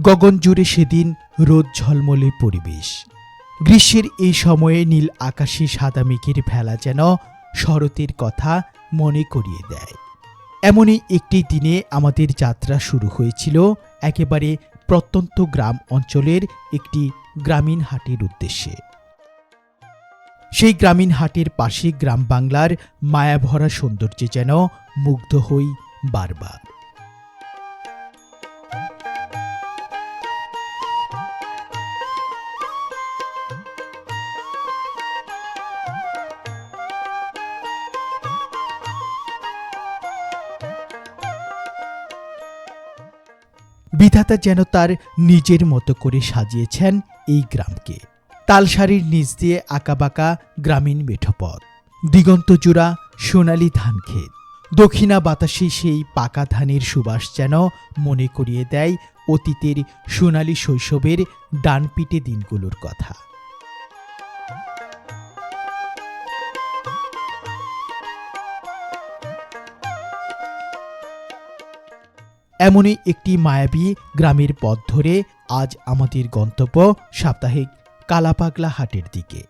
গগন জুড়ে সেদিন রোদ ঝলমলে পরিবেশ। গ্রীষ্মের এই সময়ে নীল আকাশে সাদা মেঘের ভেলা যেন শরতের কথা মনে করিয়ে দেয়। এমনই একটি দিনে আমাদের যাত্রা শুরু হয়েছিল একেবারে প্রত্যন্ত গ্রাম অঞ্চলের একটি গ্রামীণ হাটের উদ্দেশ্যে। সেই গ্রামীণ হাটের পাশে গ্রাম বাংলার মায়াভরা সৌন্দর্যে যেন মুগ্ধ হই বারবার। বিধাতা যেন তার নিজের মতো করে সাজিয়েছেন এই গ্রামকে। তালসারির নিচ দিয়ে আঁকাবাঁকা গ্রামীণ মেঠোপথ, দিগন্তজোড়া সোনালি ধানক্ষেত, দক্ষিণা বাতাসে সেই পাকা ধানের সুবাস যেন মনে করিয়ে দেয় অতীতের সোনালি শৈশবের ডানপিটে দিনগুলোর কথা। এমনই একটি মায়াবী গ্রামের পথ ধরে আজ আমাদের গন্তব্য সাপ্তাহিক কালাপাগলা হাটের দিকে।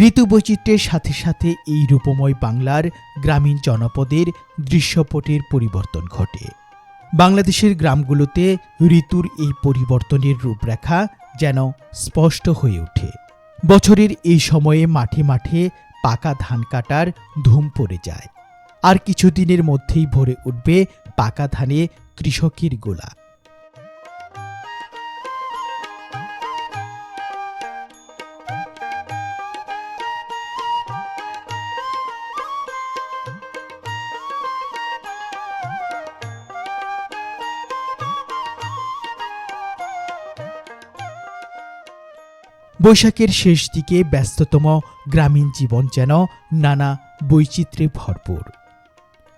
ঋতু বৈচিত্র্যের সাথে সাথে এই রূপময় বাংলার গ্রামীণ জনপদের দৃশ্যপটের পরিবর্তন ঘটে। বাংলাদেশের গ্রামগুলোতে ঋতুর এই পরিবর্তনের রূপরেখা যেন স্পষ্ট হয়ে ওঠে। বছরের এই সময়ে মাঠে মাঠে পাকা ধান কাটার ধুম পড়ে যায়, আর কিছুদিনের মধ্যেই ভরে উঠবে পাকা ধানে কৃষকের গোলা। বৈশাখের শেষ দিকে ব্যস্ততম গ্রামীণ জীবন যেন নানা বৈচিত্র্যে ভরপুর।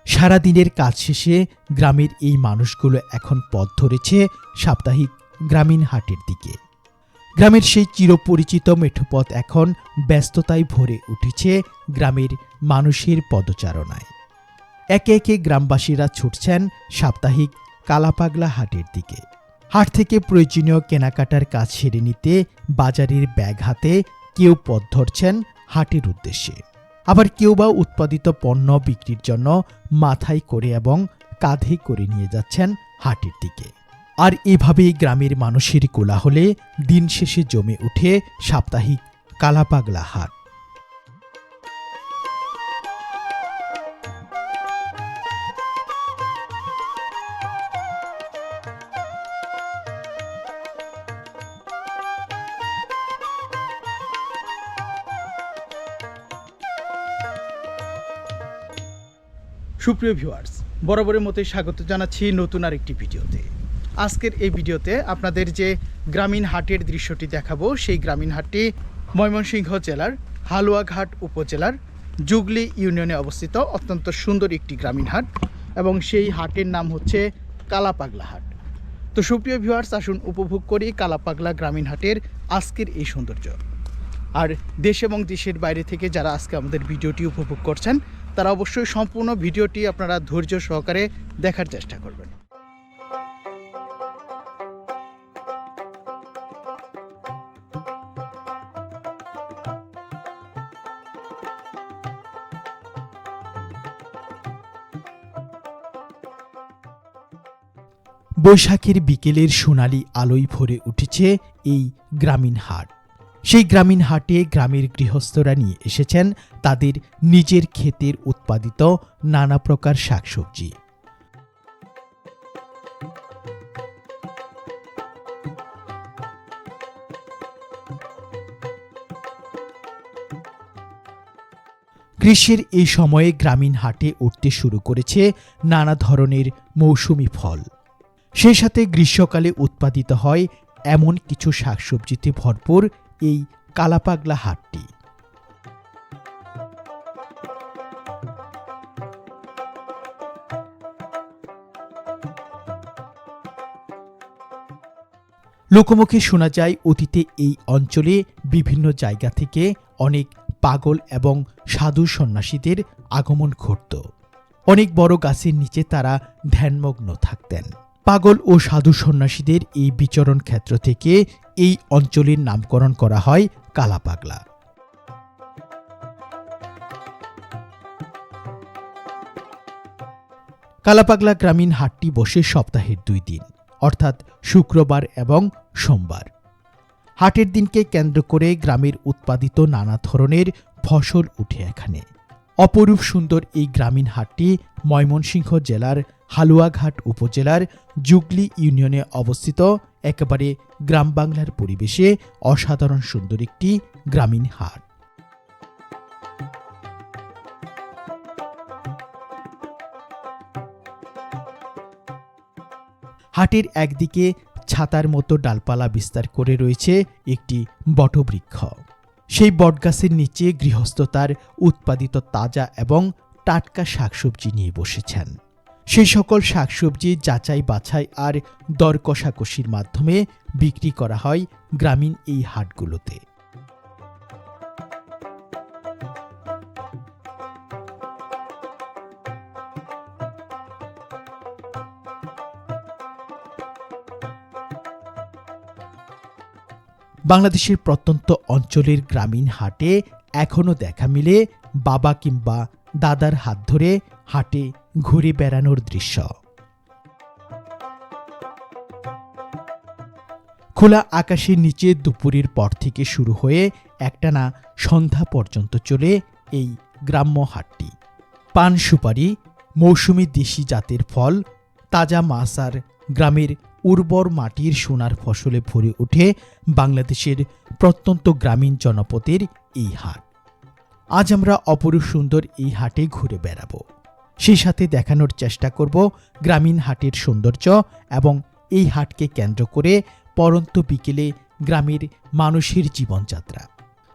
সারাদিনের কাজ শেষে গ্রামের এই মানুষগুলো এখন পথ ধরেছে সাপ্তাহিক গ্রামীণ হাটের দিকে। গ্রামের সেই চিরপরিচিত মেঠোপথ এখন ব্যস্ততায় ভরে উঠেছে গ্রামের মানুষের পদচারণায়। একে একে গ্রামবাসীরা ছুটছেন সাপ্তাহিক কালাপাগলা হাটের দিকে। হাট থেকে প্রয়োজনীয় কেনাকাটার কাজ সেরে নিতে বাজারের ব্যাগ হাতে কেউ পথ ধরছেন হাটের উদ্দেশ্যে, আবার কেউ বা উৎপাদিত পণ্য বিক্রির জন্য মাথায় করে এবং কাঁধে করে নিয়ে যাচ্ছেন হাটের দিকে। আর এভাবেই গ্রামের মানুষের কোলাহলে দিন শেষে জমে ওঠে সাপ্তাহিক কালাপাগলা হাট। সুপ্রিয় ভিউয়ার্স, বরাবরের মতোই স্বাগত জানাচ্ছি নতুন আরেকটি ভিডিওতে। আজকের এই ভিডিওতে আপনাদের যে গ্রামীণ হাটের দৃশ্যটি দেখাবো, সেই গ্রামীণ হাটটি ময়মনসিংহ জেলার হালুয়াঘাট উপজেলার জুগলি ইউনিয়নে অবস্থিত অত্যন্ত সুন্দর একটি গ্রামীণ হাট, এবং সেই হাটের নাম হচ্ছে কালাপাগলা হাট। তো সুপ্রিয় ভিউয়ার্স, আসুন উপভোগ করি কালাপাগলা গ্রামীণ হাটের আজকের এই সৌন্দর্য। আর দেশ এবং দেশের বাইরে থেকে যারা আজকে আমাদের ভিডিওটি উপভোগ করছেন, তারা অবশ্যই সম্পূর্ণ ভিডিওটি আপনারা ধৈর্য সহকারে দেখার চেষ্টা করবেন। বৈশাখের বিকেলের সোনালি আলোয় ভরে উঠেছে এই গ্রামীণ হাট। সেই গ্রামীণ হাটে গ্রামের গৃহস্থরা নিয়ে এসেছেন তাদের নিজের ক্ষেতের উৎপাদিত নানা প্রকার শাকসবজি। গ্রীষ্মের এই সময়ে গ্রামীণ হাটে উঠতে শুরু করেছে নানা ধরনের মৌসুমি ফল। সেই সাথে গ্রীষ্মকালে উৎপাদিত হয় এমন কিছু শাকসবজিতে ভরপুর এই কালাপাগলা হাটটি। লোকমুখে শোনা যায় অতীতে এই অঞ্চলে বিভিন্ন জায়গা থেকে অনেক পাগল এবং সাধু সন্ন্যাসীদের আগমন ঘটত। অনেক বড় গাছের নিচে তারা ধ্যানমগ্ন থাকতেন। পাগল ও সাধু সন্ন্যাসীদের এই বিচরণ ক্ষেত্র থেকে এই অঞ্চলের নামকরণ করা হয় কালাপাগলা। কালাপাগলা গ্রামীণ হাটটি বসে সপ্তাহের 2 দিন, অর্থাৎ শুক্রবার এবং সোমবার। হাটের দিনকে কেন্দ্র করে গ্রামের উৎপাদিত নানা ধরনের ফসল উঠে এখানে। অপরূপ সুন্দর এই গ্রামীণ হাটটি ময়মনসিংহ জেলার হালুয়াঘাট উপজেলার জুগলি ইউনিয়নে অবস্থিত একেবারে গ্রাম বাংলার পরিবেশে অসাধারণ সুন্দর একটি গ্রামীণ হাট। হাটের একদিকে ছাতার মতো ডালপালা বিস্তার করে রয়েছে একটি বটবৃক্ষ। সেই বটগাছের নিচে গৃহস্থ তার উৎপাদিত তাজা এবং টাটকা শাকসবজি নিয়ে বসেছেন। সেই সকল শাকসবজি যাচাই বাছাই আর দর কষাকষির মাধ্যমে বিক্রি করা হয় গ্রামীণ এই হাটগুলোতে। বাংলাদেশের প্রত্যন্ত অঞ্চলের গ্রামীণ হাটে এখনও দেখা মিলে বাবা কিংবা দাদার হাত ধরে হাটে ঘুরে বেড়ানোর দৃশ্য। খোলা আকাশের নিচে দুপুরের পর থেকে শুরু হয়ে একটানা সন্ধ্যা পর্যন্ত চলে এই গ্রাম্য হাটটি। পান সুপারি, মৌসুমি দেশি জাতের ফল, তাজা মাছ আর গ্রামের উর্বর মাটির সোনার ফসলে ভরে ওঠে বাংলাদেশের প্রত্যন্ত গ্রামীণ জনপদের এই হাট। আজ আমরা অপরূপ সুন্দর এই হাটে ঘুরে বেড়াবো, সেই সাথে দেখানোর চেষ্টা করব গ্রামীণ হাটের সৌন্দর্য এবং এই হাটকে কেন্দ্র করে পরন্ত বিকেলে গ্রামের মানুষের জীবনযাত্রা।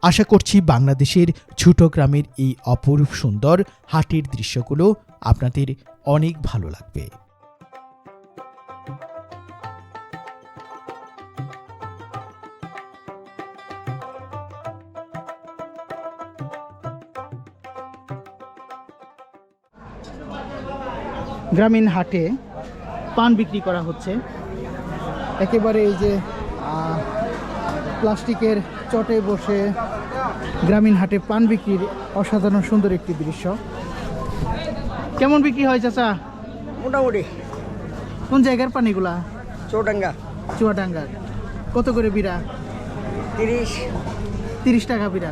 আশা করছি বাংলাদেশের ছোট গ্রামের এই অপরূপ সুন্দর হাটের দৃশ্যগুলো আপনাদের অনেক ভালো লাগবে। গ্রামীণ হাটে পান বিক্রি করা হচ্ছে। একেবারে এই যে প্লাস্টিকের চটে বসে গ্রামীণ হাটে পান বিক্রির অসাধারণ সুন্দর একটি দৃশ্য। কেমন বিক্রি হয় চাচা? মোটামুটি। কোন জায়গার পান এগুলা? চৌডাঙ্গা। চুয়াডাঙ্গার। কত করে বিড়া? 30 টাকা বিড়া।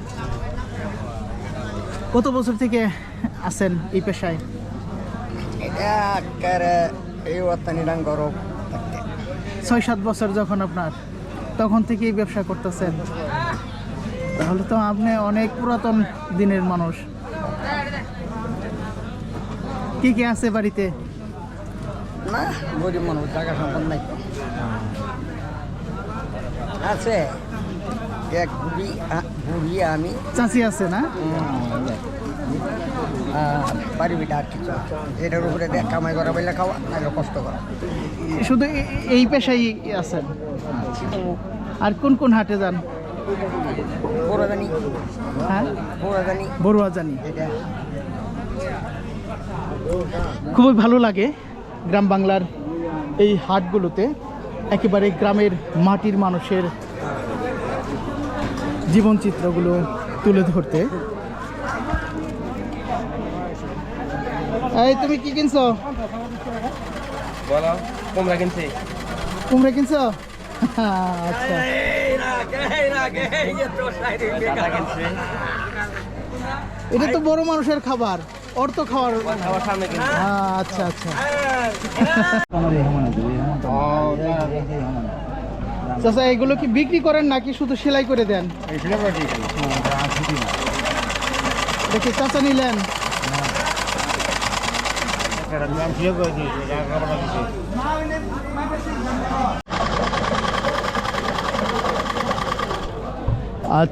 কত বছর থেকে আছেন এই পেশায়? এই 6-7 বছর যখন আপনার, তখন থেকেই ব্যবসা করতেছেন। তাহলে তো আপনি অনেক পুরাতন দিনের মানুষ। কি কি আছে বাড়িতে? না, গরিব মানুষ, টাকা সম্পদ নাই। আছে এক বুড়ি আমি। চাচি আছে না? বাড়ি বিটা আর কিছু এটার উপরে কামাই করা বললে খাওয়া, নাহলে কষ্ট করা। শুধু এই পেশাই আছেন? আর কোন কোন হাটে যান? বড়াজানি। হ্যাঁ, বড়াজানি। বড়ুয়াজানি। খুবই ভালো লাগে গ্রাম বাংলার এই হাটগুলোতে একেবারে গ্রামের মাটির মানুষের জীবনচিত্রগুলো তুলে ধরতে। এই তুমি কি কিনছো? বলো। কুমড়া কিনছি। কুমড়া কিনছো? আচ্ছা, এটা তো বড় মানুষের খাবার, ওর তো খাওয়ার সামনে কিনছি। আচ্ছা আচ্ছা। চাচা, এগুলো কি বিক্রি করেন নাকি শুধু সেলাই করে দেন? দেখি চাচা নিলেন।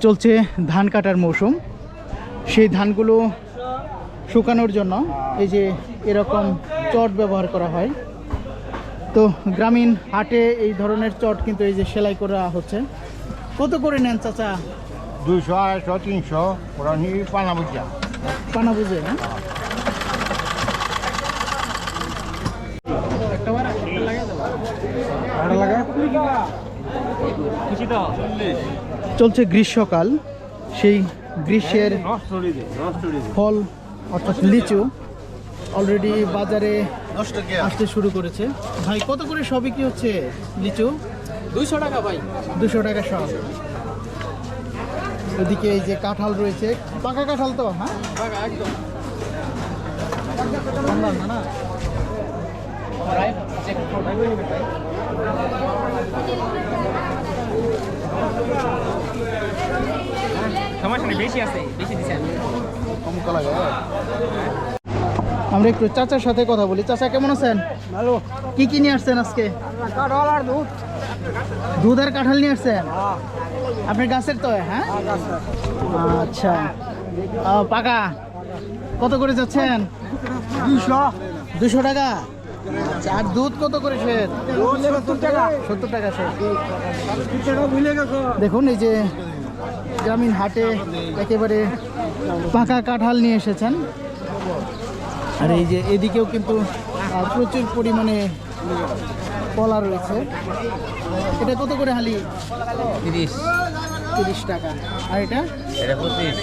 চলছে ধান কাটার মৌসুম। সেই ধানগুলো শুকানোর জন্য এই যে এরকম চট ব্যবহার করা হয়। তো গ্রামীণ হাটে এই ধরনের চট কিন্তু এই যে সেলাই করা হচ্ছে। কত করে নেন চাচা? 200, 250, 300, ওরা নিয়ে পানা বুঝা। পানা বুঝে না? চলছে গ্রীষ্মকাল, সেই গ্রীষ্মের ফল অর্থাৎ লিচু অলরেডি বাজারে আসতে শুরু করেছে। ভাই কত করে সবই কি হচ্ছে লিচু? 200 টাকা ভাই। 200 টাকা সব। ওদিকে এই যে কাঁঠাল রয়েছে, পাকা কাঁঠাল তো, হ্যাঁ একদম সুন্দর না? সমস্যা নেই, বেশি আছে, বেশি দিছে। আমরা একটু চাচার সাথে কথা বলি। চাচা কেমন আছেন? ভালো কি কি নিয়ে আসছেন আজকে? কাঁঠাল আর দুধ। দুধ আর কাঁঠাল নিয়ে আসছেন? আপনার গাছের তো, হ্যাঁ আচ্ছা। পাকা কত করে যাচ্ছেন? 200 টাকা। আচ্ছা, আর দুধ কত করে সের? 70 টাকা। 70 টাকা সের। দেখুন এই যে গ্রামীণ হাটে একেবারে পাকা কাঁঠাল নিয়ে এসেছেন। আর এই যে এদিকেও কিন্তু প্রচুর পরিমাণে কলা রয়েছে। এটা কত করে হালি? 30 টাকা। আর এটা? এটা 25।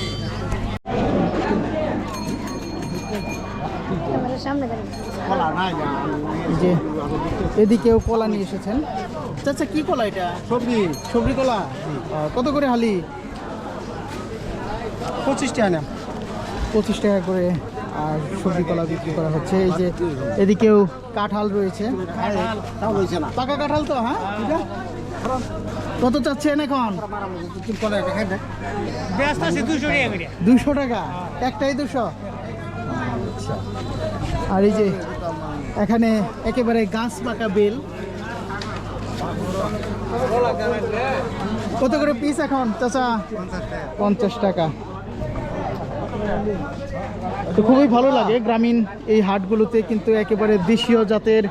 এই যে এদিকেও কলা নিয়ে এসেছেন। চাচা কি কলা এটা? সবজি কলা। কত করে হালি? 25 টাকা না। 25 টাকা করে আর সবজি কলা বিক্রি করা হচ্ছে। এই যে এদিকেও কাঁঠাল রয়েছে, তাও হইছে না। পাকা কাঁঠাল তো, হ্যাঁ কত চাচ্ছেন এখন? ব্যস্ত আছে 200 টাকা করে। 200 টাকা একটাই? 200। আচ্ছা। আর এই যে এখানে একেবারে গাছ পাকা বেল, কত করে পিস এখন চাচা? 50 টাকা। তো খুবই ভালো লাগে গ্রামীণ এই হাটগুলোতে, কিন্তু একেবারে দেশীয় জাতের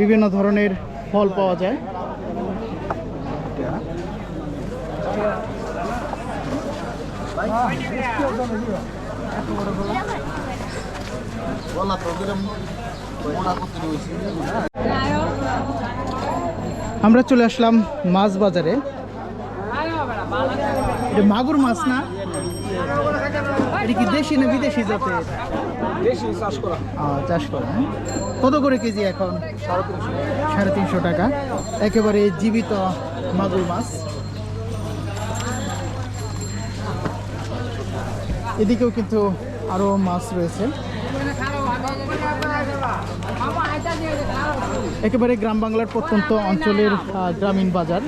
বিভিন্ন ধরনের ফল পাওয়া যায়। আমরা চলে আসলাম মাছ বাজারে। এটা মাগুর মাছ না? এটা কি দেশি না বিদেশি জাতের? চাষ করা, হ্যাঁ? কত করে কেজি এখন? 350 টাকা। একেবারে জীবিত মাগুর মাছ। এদিকেও কিন্তু আরো মাছ রয়েছে। একেবারে গ্রাম বাংলার প্রত্যন্ত অঞ্চলের গ্রামীণ বাজার।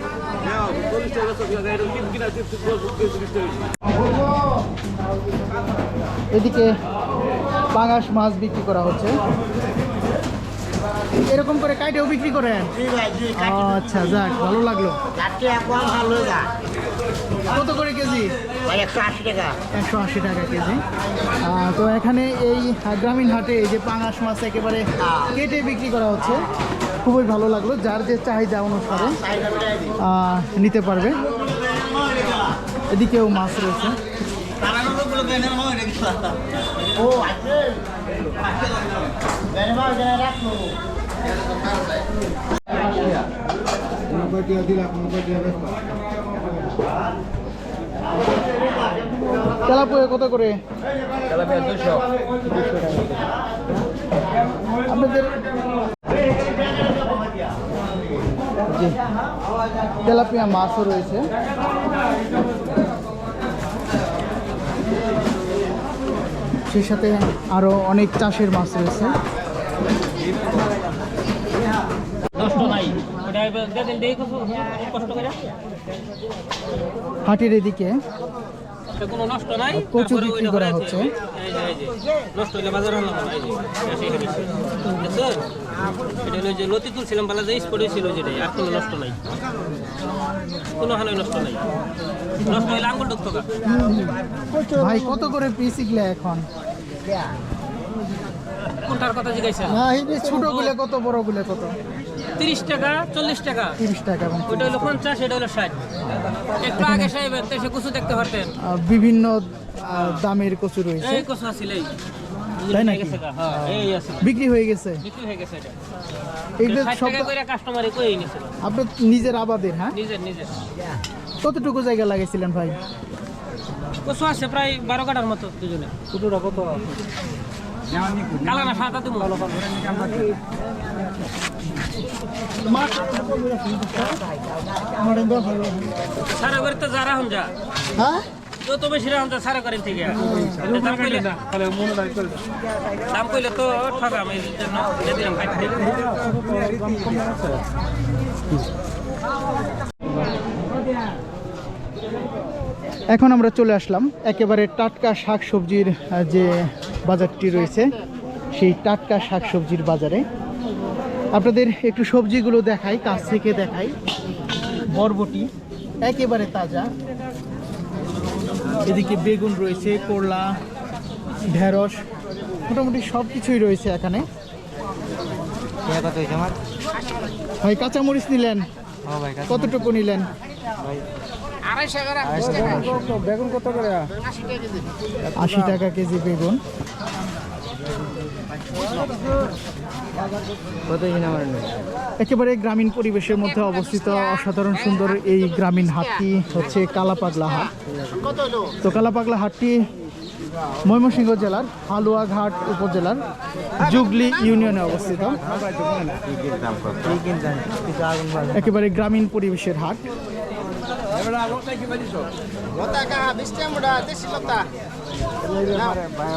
এদিকে পাঙাশ মাছ বিক্রি করা হচ্ছে। এরকম করে কাইটেও বিক্রি করেন? আচ্ছা, যাক ভালো লাগলো। কত করে কেজি? 180 টাকা। 180 টাকা কেজি। তো এখানে এই গ্রামীণ হাটে এই যে পাঙাশ মাছ একেবারে কেটে বিক্রি করা হচ্ছে। খুবই ভালো লাগলো, যার যে চাহিদা অনুসারে নিতে পারবে। এদিকেও মাছ রয়েছে। তেলাপিয়া কত করে? তেলাপিয়া 200 আপনাদের জি তেলাপিয়া মাছও রয়েছে। সেই সাথে আরো অনেক চাষের মাছ রয়েছে। হাটের এদিকে কোনো নষ্ট নাই, কচু বিক্রি করা হচ্ছে। নষ্ট হইলে বাজার আনলাম না। এটা হলো যে লতি তুলছিলাম বলা যে স্পট হয়েছিল, যেটাই আর কোনো নষ্ট নাই, কোনো হালে নষ্ট নাই। নষ্ট হইলে আঙ্গুল ঢুকতো। ভাই কত করে পিস এগুলা এখন? কোনটার কথা জিজ্ঞাসা? ছোট গুলো কত, বড় গুলো কত? 30 টাকা, 40 টাকা। 30 টাকা। ওইটা হলো 50, এটা হলো 60। একটু আগে সাহেব এসে কচু দেখতে পারতেন। বিভিন্ন দামের কচু রয়েছে। এই কচু আছিল, এই তাই নাকি? হ্যাঁ এই আছে বিক্রি হয়ে গেছে বিক্রি হয়ে গেছে এটা এগুলো 60 সব টাকা করে কাস্টমারে কই নিছিল আপনার নিজের আবাদের? হ্যাঁ, নিজের নিজের কতটুকু জায়গা লাগাইছিলেন ভাই? কত আছে প্রায় 12 কাটার মতো দুজনে কতটা কত কালা না সাদা তুমি সারা করে তো যারা হন যা হ্যাঁ, তো তো বেশি রাম তো সারা করেন ঠিক আছে দাম কইলে দাম কইলে তো ঠকাম এই জন্য যেদিন কাটতে এখন আমরা চলে আসলাম একেবারে টাটকা শাকসবজির যে বাজারটি রয়েছে সেই টাটকা শাকসবজির বাজারে। আপনাদের একটু সবজিগুলো দেখাই, কাছ থেকে দেখাই। বরবটি একেবারে তাজা, এদিকে বেগুন রয়েছে, করলা, ঢেঁড়স, মোটামুটি সব কিছুই রয়েছে এখানে। ভাই কাঁচামরিচ নিলেন? কতটুকু নিলেন? 80 টাকা কেজি বেগুন। একেবারে গ্রামীণ পরিবেশের মধ্যে অবস্থিত অসাধারণ সুন্দর এই গ্রামীণ হাটটি হচ্ছে কালাপাগলা হাট। তো কালাপাগলা হাটটি ময়মনসিংহ জেলার হালুয়াঘাট উপজেলার জুগলি ইউনিয়নে অবস্থিত। একেবারে গ্রামীণ পরিবেশের হাট।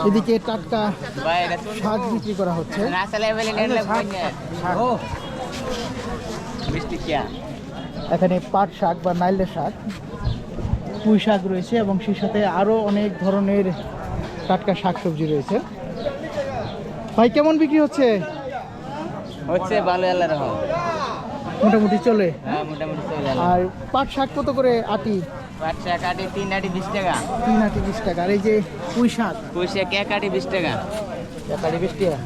এদিকে টাটকা শাক বিক্রি করা হচ্ছে। এখানে পাট শাক বা নাইলে শাক, পুঁই শাক রয়েছে এবং সেই সাথে আরো অনেক ধরনের টাটকা শাকসবজি রয়েছে। ভাই কেমন বিক্রি হচ্ছে? ভালো আল্লাহর রহমত। মোটামুটি চলে। হ্যাঁ মোটামুটি চলে। আর পাট শাক কত করে আটি? পাট শাক আটি 3 আটি 20 টাকা। 3 আটি 20 টাকা। আর এই যে পুঁই শাক? পুঁই শাক 1 আটি 20 টাকা। 1 আটি 20 টাকা।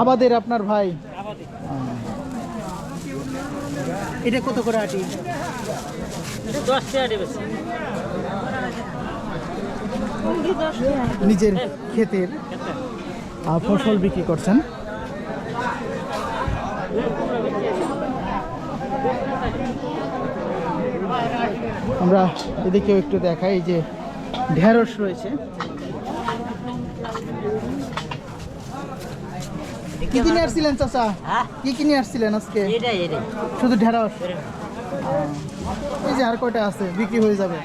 আবাদের আপনার ভাই? এটা কত করে আটি? 10 টাকা বেশি নিজের ক্ষেতের ফসল বিক্রি করছেন। আমরা এদিকেও একটু দেখাই, এই যে ঢেঁড়স রয়েছে। কি কিনে আসছিলেন চাচা? কি কিনে আসছিলেন আজকে? শুধু ঢেঁড়স? এই যে আর কয়টা আছে, বিক্রি হয়ে যাবে।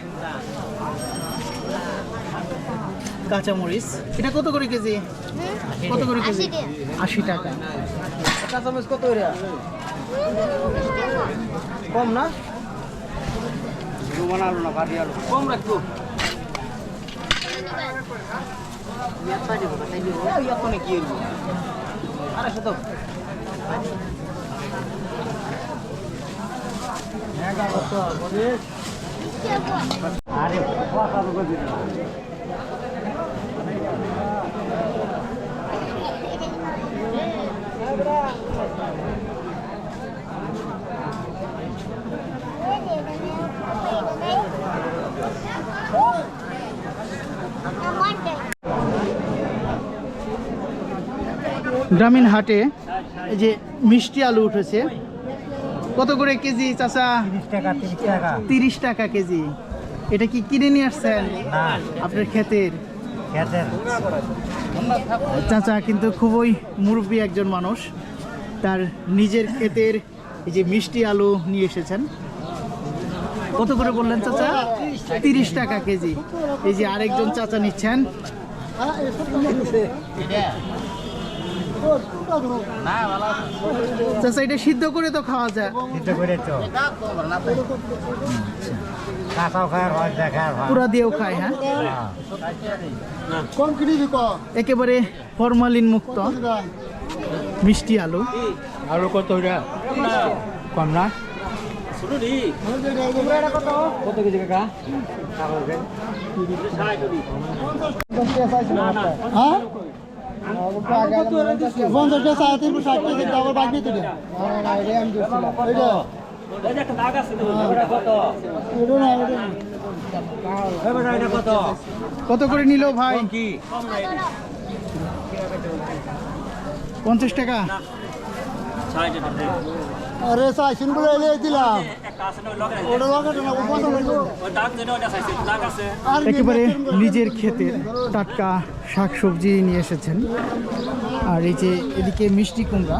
কাঁচামরিচ এটা কত করে কেজি? কত করে কেজি? 80 টাকা। কাঁচামরিচ কত করে? কম না? কম রাখবো গ্রামীণ হাটে এই যে মিষ্টি আলু উঠেছে। কত করে কেজি চাচা? 30 টাকা কেজি। এটা কি কিনে নিয়ে আসছেন? আপনার ক্ষেতের? চাচা কিন্তু খুবই মুরব্বী একজন মানুষ, তার নিজের ক্ষেতের এই যে মিষ্টি আলু নিয়ে এসেছেন। কত করে বললেন চাচা? 30 টাকা কেজি। এই যে আরেকজন চাচা নিচ্ছেন। চাচা এটা সিদ্ধ করে তো খাওয়া যায়? পুরা দিয়েও খায়? হ্যাঁ, একেবারে ফরমালিন মুক্ত মিষ্টি আলু। আলু কত কম না? কত কেজি কাকা? হ্যাঁ 50 টাকা 360 টাকা আবার বাকি দিতে কত করে নিল ভাই? 50 টাকা। আরে চাইছেন বলে এলে দিলাম। একেবারে নিজের ক্ষেতের টাটকা শাকসবজি নিয়ে এসেছেন। আর এই যে এদিকে মিষ্টি কুমড়া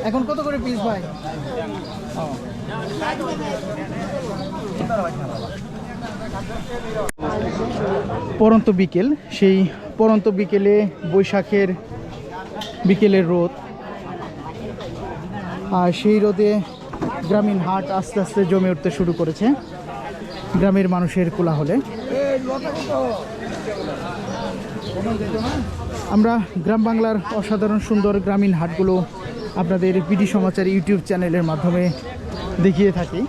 এখন কত করে পিস ভাই? পরন্ত বিকেল, সেই পরন্ত বিকেলে বৈশাখের বিকেলের রোদ, আর সেই রোদে গ্রামীণ হাট আস্তে আস্তে জমে উঠতে শুরু করেছে গ্রামের মানুষের কোলাহলে। আমরা গ্রাম বাংলার অসাধারণ সুন্দর গ্রামীণ হাটগুলো আপনাদের বিডি সমাচার ইউটিউব চ্যানেলের মাধ্যমে দেখিয়ে থাকি।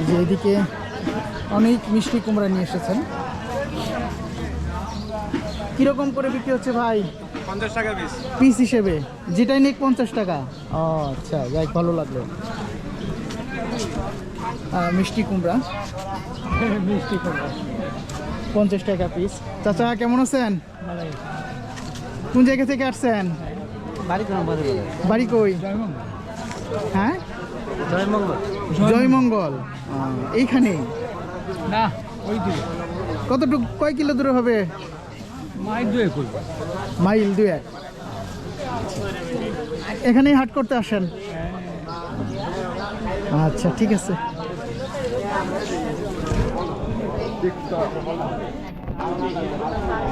যে এদিকে অনেক মিষ্টি কুমড়া নিয়ে এসেছেন। কিরকম করে বিক্রি হচ্ছে ভাই? 50 টাকা পিস। পিস হিসেবে যেটাই নিক 50 টাকা। ও আচ্ছা, যাই ভালো লাগলো। মিষ্টি কুমড়া 50 টাকা পিস। চাচা কেমন আছেন? কোন জায়গা থেকে আসছেন? বাড়ি কই? হ্যাঁ, জয়মঙ্গল। এইখানে না, ওই দিকে কতটুকু, কয় কিলো দূরে হবে? মাইল 2 করব। মাইল 2-1। এখানেই হাট করতে আসেন? আচ্ছা, ঠিক আছে।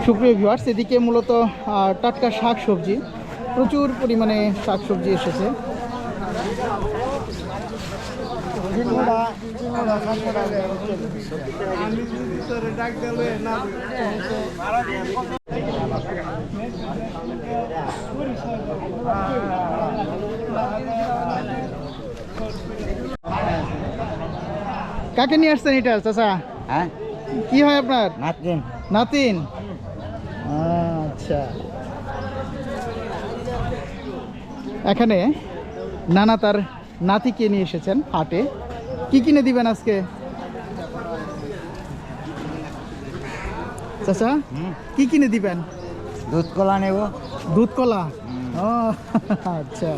সুপ্রিয় ভিউয়ার্স, এদিকে মূলত টাটকা শাক সবজি, প্রচুর পরিমাণে শাক সবজি এসেছে। কাকে নিয়ে আসছেন এটা চাচা? হ্যাঁ, কি হয় আপনার? নাতিন। নাতিন? আচ্ছা। এখানে নানা তার নাতিকে নিয়ে এসেছেন হাটে। কি কিনে দিবেন আজকে চাচা? কি কিনে দিবেন? দুধ কলা নেব। দুধ কলা? ও আচ্ছা।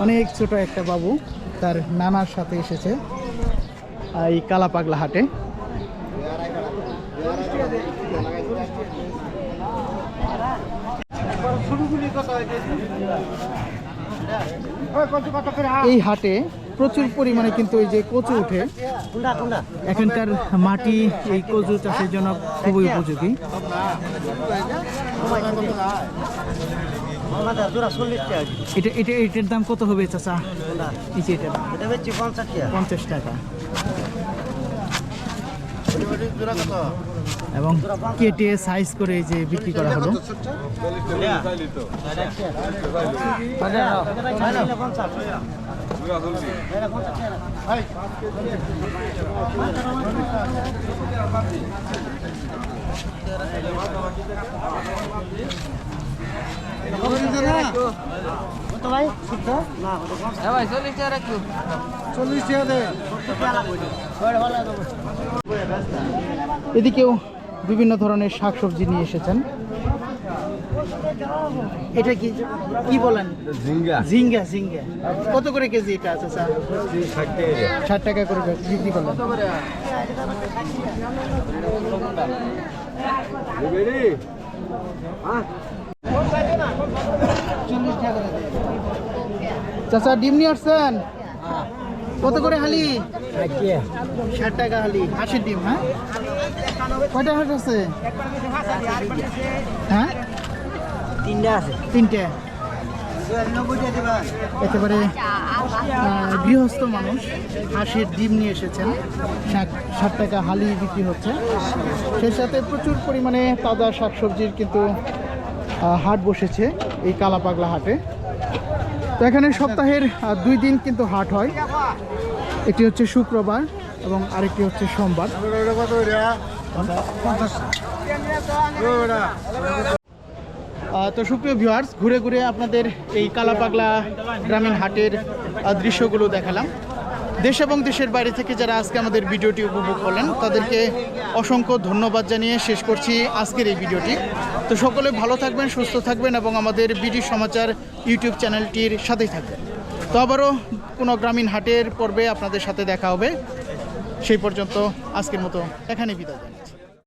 অনেক ছোট একটা বাবু তার নানার সাথে এসেছে এই কালাপাগলা হাটে। এই হাটে প্রচুর পরিমাণে কিন্তু এই যে কচু উঠে। এখানকার মাটি এই কচু চাষের জন্য খুবই উপযোগী। এটা এটা এটার দাম কত হবে চাচা? এই যে এটা 50 টাকা। এবং কেটে সাইজ করে এই যে বিক্রি করা হলো। এদিকেও বিভিন্ন ধরনের শাকসবজি নিয়ে এসেছেন। এটা কি কি বলেন? ঝিঙ্গা। ঝিঙ্গা, ঝিঙ্গা কত করে কেজি এটা আছে স্যার? 60 টাকা করে বিক্রি করলেন। চাচা ডিম নিয়ে আসছেন? কত করে হালি? 60 টাকা হালি। হাঁসের ডিম? হ্যাঁ, কয়টা হাঁস আছে? হ্যাঁ, 3টা আছে। 3টে। একেবারে গৃহস্থ মানুষ হাঁসের ডিম নিয়ে এসেছেন। 60 টাকা হালি বিক্রি হচ্ছে। সেই সাথে প্রচুর পরিমাণে তাজা শাকসবজির কিন্তু হাট বসেছে এই কালাপাগলা হাটে। তো এখানে সপ্তাহের 2 দিন কিন্তু হাট হয়। এটি হচ্ছে শুক্রবার এবং আরেকটি হচ্ছে সোমবার। তো সুপ্রিয় ভিউয়ার্স, ঘুরে ঘুরে আপনাদের এই কালাপাগলা গ্রামীণ হাটের দৃশ্যগুলো দেখালাম। দেশ এবং দেশের বাইরে থেকে যারা আজকে আমাদের ভিডিওটি উপভোগ করলেন তাদেরকে অসংখ্য ধন্যবাদ জানিয়ে শেষ করছি আজকের এই ভিডিওটি। তো সকলে ভালো থাকবেন, সুস্থ থাকবেন এবং আমাদের বিডি সমাচার ইউটিউব চ্যানেলটির সাথেই থাকবেন। তো আবারও কোনো গ্রামীণ হাটের পর্বে আপনাদের সাথে দেখা হবে। সেই পর্যন্ত আজকের মতো এখানে বিদায় দেন।